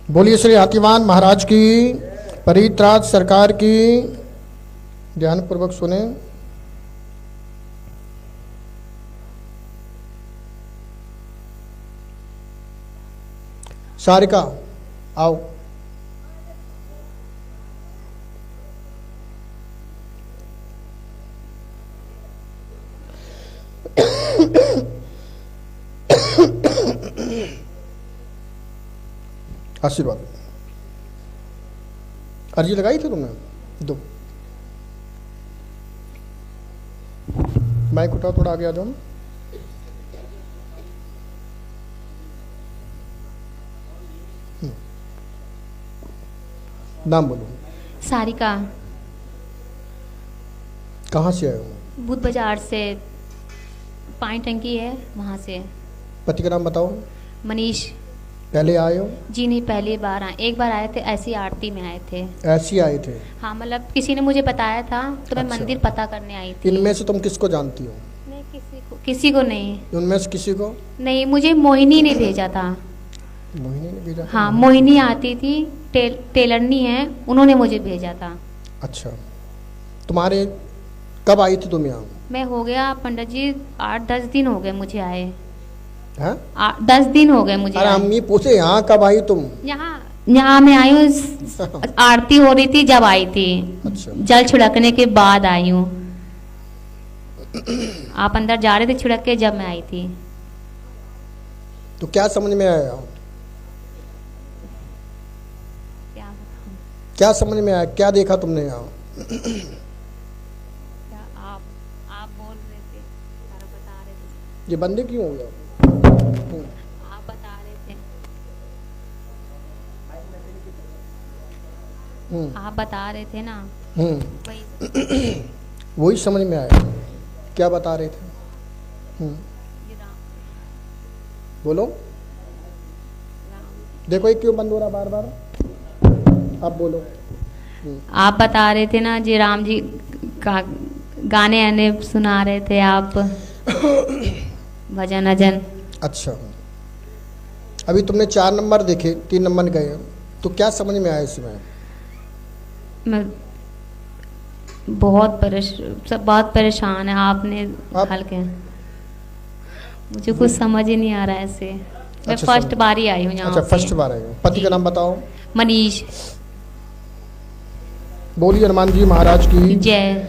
बोलिए श्री हाथीवान महाराज की, परित्राज सरकार की। ध्यान पूर्वक सुने। सारिका आओ। आशीर्वाद। अर्जी लगाई थी तुमने? दो। माइक उठाओ, थोड़ा आगे आ जाओ। नाम बोलो। सारिका। कहाँ से आए हो? बुध बाजार से, पानी टंकी है वहाँ से। पति का नाम बताओ। मनीष। पहले आए हो? जी नहीं, पहली बार आए। एक बार आए थे, ऐसी आरती में आए थे। ऐसी आए थे? हाँ, मतलब किसी ने मुझे बताया था तो मैं मंदिर पता करने आई थी। इनमें से तुम किसको जानती हो? नहीं, किसी को नहीं। उनमें से किसी को नहीं, मुझे मोहिनी ने भेजा था। मोहिनी ने भेजा? हाँ, मोहिनी आती थी, टेलरनी है, उन्होंने मुझे भेजा था। अच्छा, तुम्हारे कब आई थी तुम यहाँ? मैं हो गया पंडित जी 8-10 दिन हो गए मुझे आए। हाँ? 10 दिन हो गए मुझे। अरे हम ये पूछे यहाँ कब आई तुम? यहाँ मैं आई हूँ, आरती हो रही थी जब आई थी। अच्छा। जल छिड़कने के बाद आई हूँ। आप अंदर जा रहे थे छिड़क के, जब मैं आई थी। तो क्या समझ में आया? क्या समझ में आया? क्या देखा तुमने यहाँ? आप बोल रहे थे, बता रहे थे। ये बंदे क्यों हो गया? आप बता रहे थे। आप बता रहे थे ना। वही समझ में आया। क्या बता रहे थे? बोलो। देखो ये क्यों बंद हो रहा बार बार? अब बोलो। आप बता रहे थे ना जी, राम जी का गाने आने सुना रहे थे आप, भजन अजन। अच्छा, अभी तुमने 4 नंबर देखे, 3 नंबर गए, तो क्या समझ में आया इसमें? मैं बहुत परेशान है। आपने हल के, मुझे कुछ समझ ही नहीं आ रहा है ऐसे। मैं फर्स्ट बार ही आई हूँ यहाँ। अच्छा, फर्स्ट बार आई हूँ। पति का नाम बताओ। मनीष। बोलिए हनुमान जी महाराज की जय।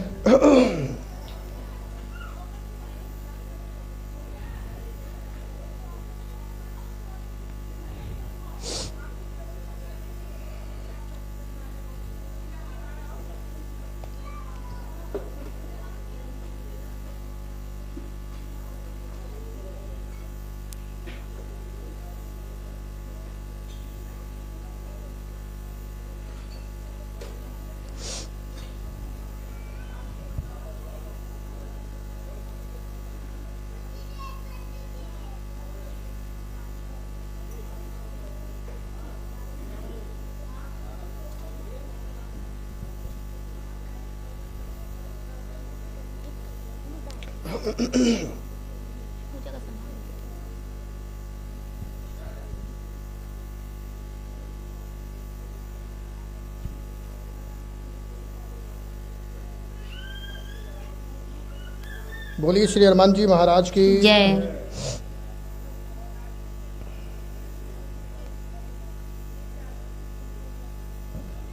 बोलिए श्री हनुमान जी महाराज की जय।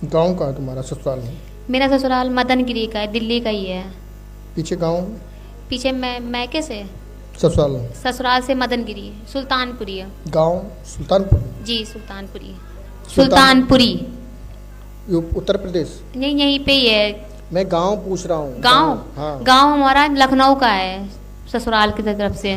गांव का है तुम्हारा? ससुराल? मेरा ससुराल मदनगिरी का है, दिल्ली का ही है। पीछे गांव? पीछे मैं कैसे? ससुराल? ससुराल से मदनगिरी, सुल्तानपुरी है। गांव सुल्तानपुर? जी, सुल्तानपुरी। सुल्तानपुरी उत्तर प्रदेश? नहीं, यहीं पे ही है। मैं गांव पूछ रहा हूँ। गांव? हाँ। गांव हमारा लखनऊ का है, ससुराल की तरफ से।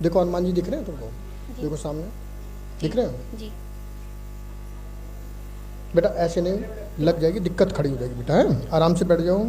देखो हनुमान जी दिख रहे हैं तुमको? देखो सामने दिख रहे हैं जी। बेटा, ऐसे नहीं, लग जाएगी, दिक्कत खड़ी हो जाएगी बेटा, है? आराम से बैठ जाओ।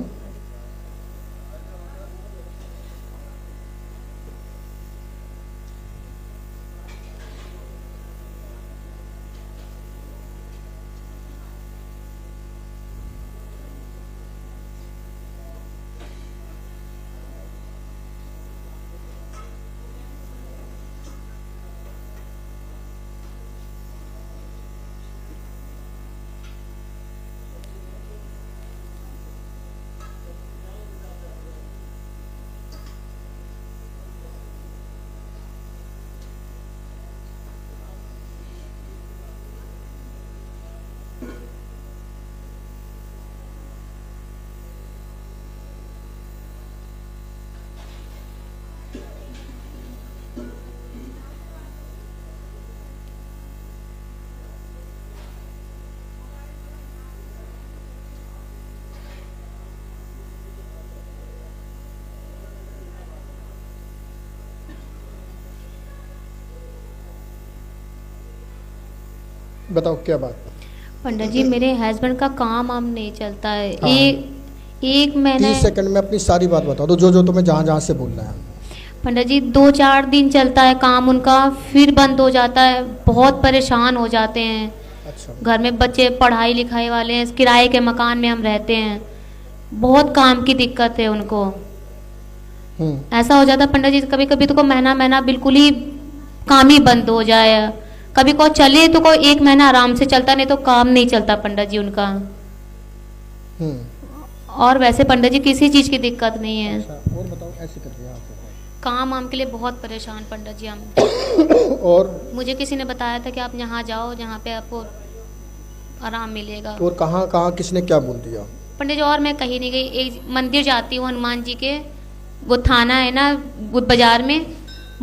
बताओ क्या बात? पंडित जी, मेरे हस्बैंड का काम आम नहीं चलता है। हाँ। एक महीना 30 सेकंड में अपनी सारी बात बता दो, जो तुम्हें जहाँ जहाँ से बोलना है। पंडित जी, 2-4 दिन चलता है काम उनका, फिर बंद हो जाता है। बहुत परेशान हो जाते हैं। अच्छा। घर में बच्चे पढ़ाई लिखाई वाले हैं, किराए के मकान में हम रहते हैं। बहुत काम की दिक्कत है उनको। ऐसा हो जाता है पंडित जी, कभी कभी तो को महीना बिल्कुल ही काम ही बंद हो जाए। कभी को चले तो कोई 1 महीना आराम से चलता, नहीं तो काम नहीं चलता पंडित जी उनका। और वैसे पंडित जी किसी चीज की दिक्कत नहीं है। अच्छा, और बताओ ऐसे करके यहाँ पे। काम आम के लिए बहुत परेशान पंडित जी हम। और मुझे किसी ने बताया था कि आप यहाँ जाओ, जहाँ पे आपको आराम मिलेगा। और कहाँ कहाँ किसने क्या बोल दिया? पंडित जी, और मैं कहीं नहीं गई। एक मंदिर जाती हूँ हनुमान जी के, वो थाना है ना बुद्ध बाजार में,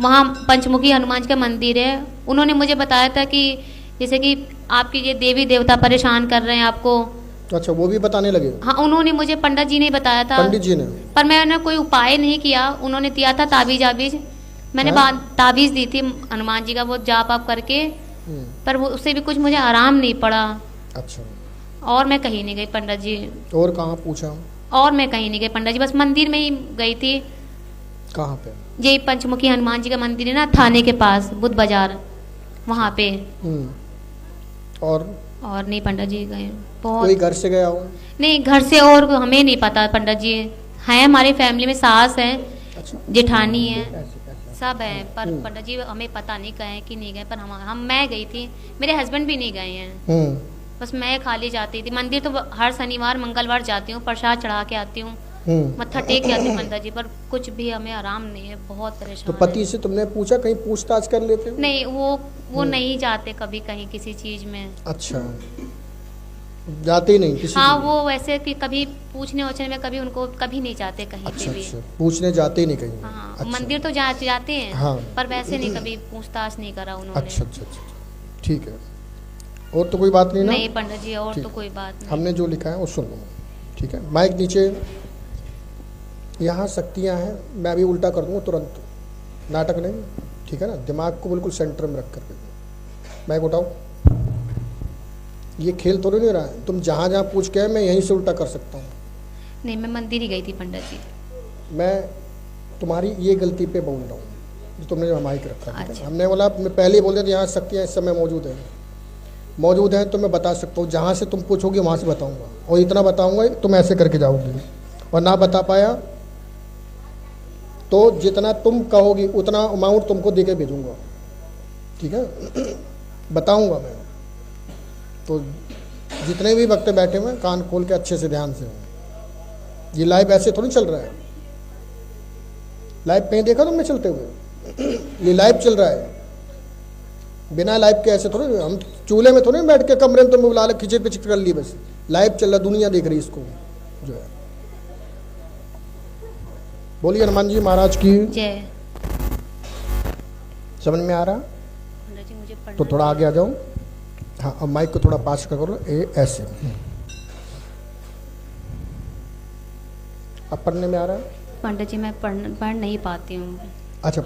वहाँ पंचमुखी हनुमान जी का मंदिर है। उन्होंने मुझे बताया था कि जैसे कि आपके ये देवी देवता परेशान कर रहे हैं आपको। अच्छा, वो भी बताने लगे? हाँ, उन्होंने मुझे, पंडित जी ने बताया था। पंडित जी ने? पर मैंने कोई उपाय नहीं किया। उन्होंने दिया था ताबीज। मैंने ताबीज दी थी हनुमान जी का, वो जाप आप करके, पर वो उससे भी कुछ मुझे आराम नहीं पड़ा। अच्छा। और मैं कहीं नहीं गई पंडित जी। और कहाँ पूछा? और मैं कहीं नहीं गई पंडित जी, बस मंदिर में ही गई थी। कहाँ पे? ये पंचमुखी हनुमान जी का मंदिर है ना, थाने के पास बुद्ध बाजार, वहाँ पे। और नहीं पंडित जी गए। बहुत। कोई घर से गया हो? नहीं, घर से और हमें नहीं पता पंडित जी। हैं हमारी फैमिली में, सास है, अच्छा। जेठानी है, ऐसे। सब है, पर पंडित जी हमें पता नहीं गए कि नहीं गए। पर मैं गई थी, मेरे हस्बैंड भी नहीं गए हैं। बस मैं खाली जाती थी मंदिर, तो हर शनिवार मंगलवार जाती हूँ, प्रसाद चढ़ा के आती हूँ, मत्था टेक के आती हूँ पंडित जी। पर कुछ भी हमें आराम नहीं है, बहुत परेशान। तो पति से तुमने पूछा, कहीं पूछताछ कर लेते हो? नहीं, वो नहीं जाते कभी कहीं किसी चीज में। अच्छा, जाते ही नहीं किसी? हाँ, वो वैसे कि कभी पूछने वछने में कभी उनको कभी नहीं जाते कहीं अच्छा, पे भी। अच्छा, पूछने जाते ही नहीं कहीं? हाँ, अच्छा। मंदिर तो जाते हैं। हाँ। पर वैसे नहीं, कभी पूछताछ नहीं करा उन्होंने। अच्छा, ठीक है। और तो कोई बात नहीं ना? नहीं पंडित जी, और तो कोई बात नहीं। हमने जो लिखा है वो सुन लो, ठीक है? माइक नीचे। यहाँ शक्तियाँ हैं, मैं अभी उल्टा कर दूँगा तुरंत, नाटक नहीं, ठीक है ना? दिमाग को बिल्कुल सेंटर में रख करके माइक उठाओ। ये खेल थोड़ी नहीं रहा है, तुम जहाँ जहाँ पूछ के मैं यहीं से उल्टा कर सकता हूँ। नहीं, मैं मंदिर ही गई थी पंडित जी। मैं तुम्हारी ये गलती पे बोल रहा हूँ जो तुमने माइक रखा। अच्छा। हमने बोला, मैं पहले ही बोल दिया यहाँ शक्तियाँ इस समय मौजूद हैं, तो मैं बता सकता हूँ। जहाँ से तुम पूछोगे वहाँ से बताऊँगा, और इतना बताऊँगा तुम ऐसे करके जाओगी। और ना बता पाया तो जितना तुम कहोगी उतना अमाउंट तुमको दे के भेजूँगा, ठीक है? बताऊँगा मैं। तो जितने भी वक्त बैठे हुए कान खोल के अच्छे से ध्यान से। ये लाइव ऐसे थोड़ी चल रहा है। लाइव कहीं देखा तुमने चलते हुए? ये लाइव चल रहा है, बिना लाइव के ऐसे थोड़ी। हम चूल्हे में थोड़ी बैठ के कमरे में तुम बुला ले, खिंचे पिच कर ली, बस लाइव चल रहा, दुनिया देख रही इसको जो है। बोलिए हनुमान जी महाराज की जय। समझ में आ रहा? पंडित जी मुझे पढ़ना तो थोड़ा आगे आ जाओ। हाँ, अब माइक को थोड़ा पास करो, ऐसे। अब पढ़ने में आ रहा है? पंडित जी मैं पढ़ नहीं पाती हूँ। अच्छा,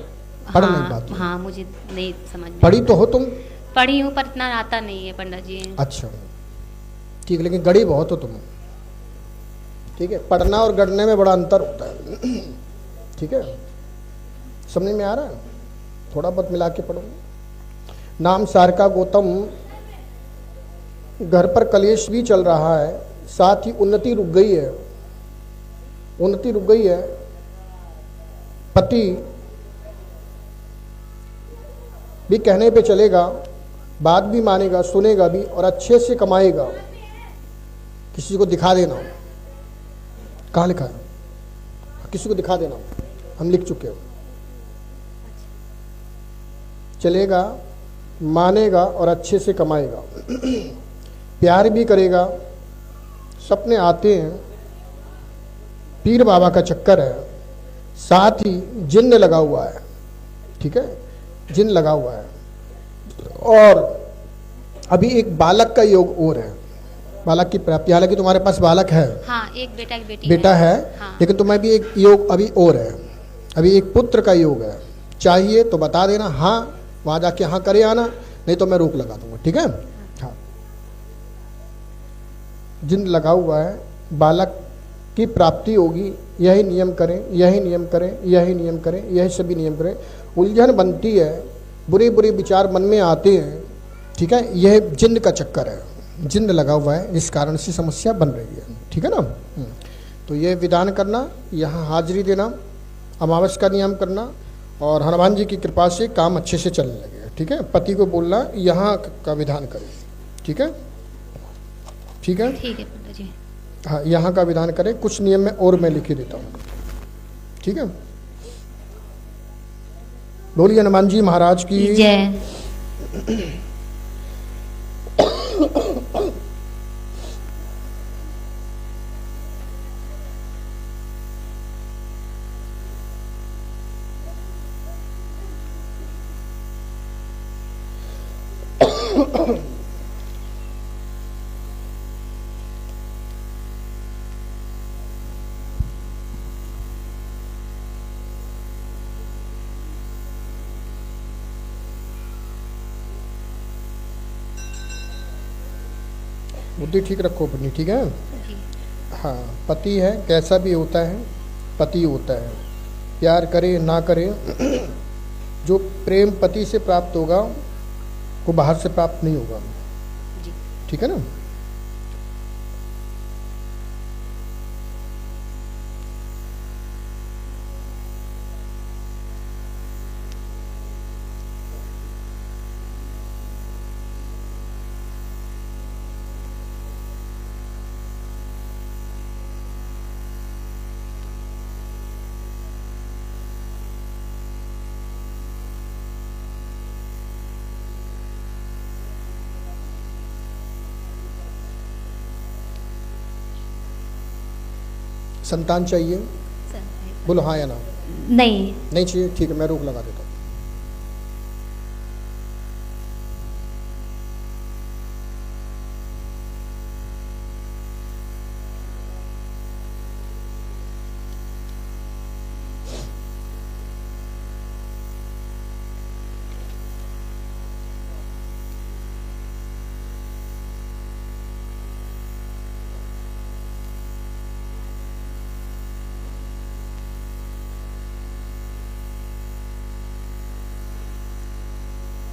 पढ़ नहीं पाती हो? हाँ, मुझे नहीं समझ में पढ़ी तो हो तुम? पढ़ी हूँ पर इतना आता नहीं है पंडित जी। अच्छा ठीक, लेकिन गढ़ी बहुत हो तुम। ठीक है, पढ़ना और गढ़ने में बड़ा अंतर होता है। ठीक है, समझ में आ रहा है? थोड़ा बहुत मिला के पढ़ो। नाम सार का गौतम, घर पर कलेश भी चल रहा है, साथ ही उन्नति रुक गई है। उन्नति रुक गई है। पति भी कहने पे चलेगा, बात भी मानेगा, सुनेगा भी और अच्छे से कमाएगा। किसी को दिखा देना। कहाँ लिखा है? किसी को दिखा देना, हम लिख चुके हो। चलेगा, मानेगा और अच्छे से कमाएगा। प्यार भी करेगा। सपने आते हैं, पीर बाबा का चक्कर है, साथ ही जिन्न लगा हुआ है। ठीक है, जिन्न लगा हुआ है। और अभी एक बालक का योग और है, बालक की प्राप्ति। हालांकि तुम्हारे पास बालक है, हाँ, एक बेटा एक बेटी बेटा है, हाँ। लेकिन तुम्हें भी एक योग अभी और है, अभी एक पुत्र का योग है। चाहिए तो बता देना, हाँ वहां जाके हाँ करे आना, नहीं तो मैं रोक लगा दूंगा। ठीक है, हाँ। जिन लगा हुआ है, बालक की प्राप्ति होगी। यही नियम करें, यही नियम करें, यही नियम करें, यही सभी नियम करें। उलझन बनती है, बुरे बुरे विचार मन में आते हैं। ठीक है, यह जिन्न का चक्कर है, जिन्न लगा हुआ है, इस कारण से समस्या बन रही है। ठीक है ना? तो ये विधान करना, यहाँ हाजिरी देना, अमावस का नियम करना, और हनुमान जी की कृपा से काम अच्छे से चलने लगेगा। ठीक है, पति को बोलना यहाँ का विधान करें। ठीक है, ठीक है, ठीक है पंडित जी। हाँ, यहाँ का विधान करें। कुछ नियम में और मैं लिख देता हूँ। ठीक है, बोलिए हनुमान जी महाराज की जय। बुद्धि ठीक रखो अपनी। ठीक है, हाँ। पति है, कैसा भी होता है, पति होता है। प्यार करे ना करे, जो प्रेम पति से प्राप्त होगा वो बाहर से प्राप्त नहीं होगा। ठीक है ना? संतान चाहिए? बोलो हाँ या ना। नहीं। नहीं चाहिए? ठीक है, मैं रोक लगा देता हूँ।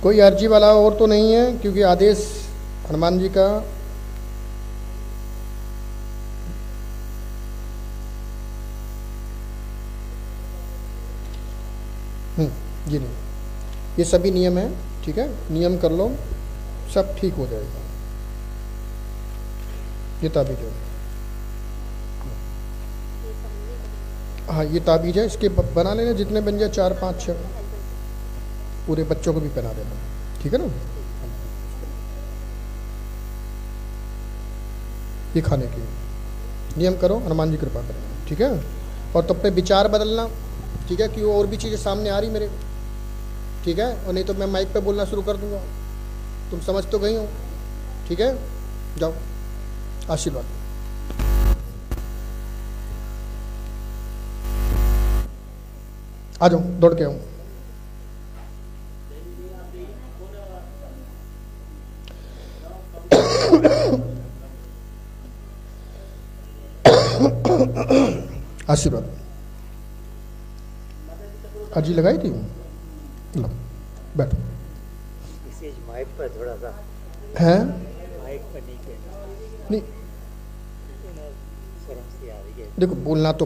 कोई अर्जी वाला और तो नहीं है, क्योंकि आदेश हनुमान जी का जी नहीं, ये सभी नियम है। ठीक है, नियम कर लो, सब ठीक हो जाएगा। ये ताबीज है, हाँ ये ताबीज है, इसके बना लेना जितने बन जाए, 4 5 6, पूरे बच्चों को भी पहना देना। ठीक है ना? ये खाने के नियम करो, हनुमान जी कृपा करें। ठीक है, और तब पे विचार बदलना। ठीक है, कि और भी चीज़ें सामने आ रही मेरे। ठीक है, और नहीं तो मैं माइक पे बोलना शुरू कर दूंगा, तुम समझ तो गई हो। ठीक है, जाओ, आशीर्वाद। आ जाओ, दौड़ के आओ। आशीर्वाद अजी लगाई थी, लो बैठो। माइक पर थोड़ा सा है माइक पर नहीं नहीं, शर्म सी आ रही है। देखो बोलना तो